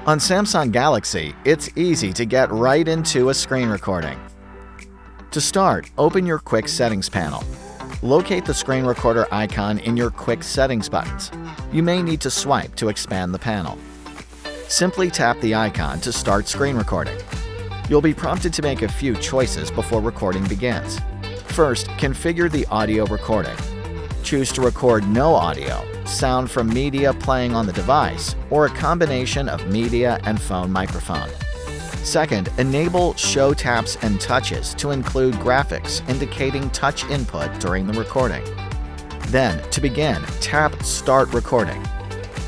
On Samsung Galaxy, it's easy to get right into a screen recording. To start, open your Quick Settings panel. Locate the screen recorder icon in your Quick Settings buttons. You may need to swipe to expand the panel. Simply tap the icon to start screen recording. You'll be prompted to make a few choices before recording begins. First, configure the audio recording. Choose to record no audio, sound from media playing on the device, or a combination of media and phone microphone. Second, enable Show Taps and Touches to include graphics indicating touch input during the recording. Then, to begin, tap Start Recording.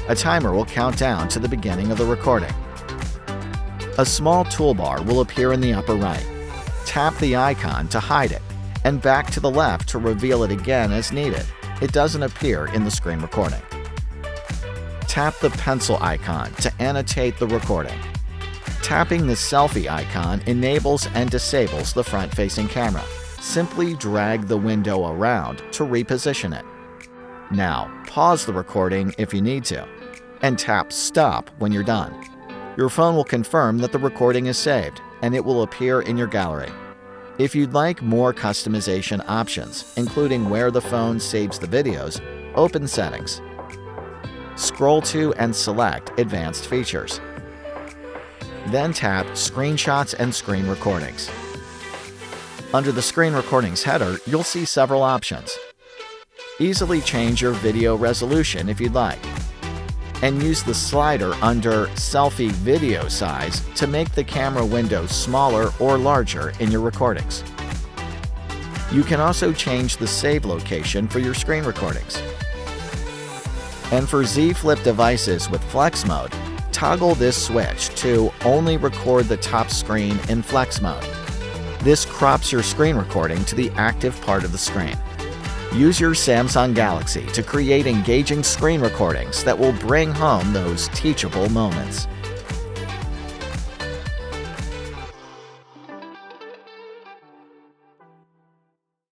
A timer will count down to the beginning of the recording. A small toolbar will appear in the upper right. Tap the icon to hide it, and back to the left to reveal it again as needed. It doesn't appear in the screen recording. Tap the pencil icon to annotate the recording. Tapping the selfie icon enables and disables the front-facing camera. Simply drag the window around to reposition it. Now, pause the recording if you need to, and tap Stop when you're done. Your phone will confirm that the recording is saved, and it will appear in your gallery. If you'd like more customization options, including where the phone saves the videos, open Settings. Scroll to and select Advanced Features. Then tap Screenshots and Screen Recordings. Under the Screen Recordings header, you'll see several options. Easily change your video resolution if you'd like, and use the slider under Selfie Video Size to make the camera window smaller or larger in your recordings. You can also change the save location for your screen recordings. And for Z Flip devices with Flex Mode, toggle this switch to only record the top screen in Flex Mode. This crops your screen recording to the active part of the screen. Use your Samsung Galaxy to create engaging screen recordings that will bring home those teachable moments.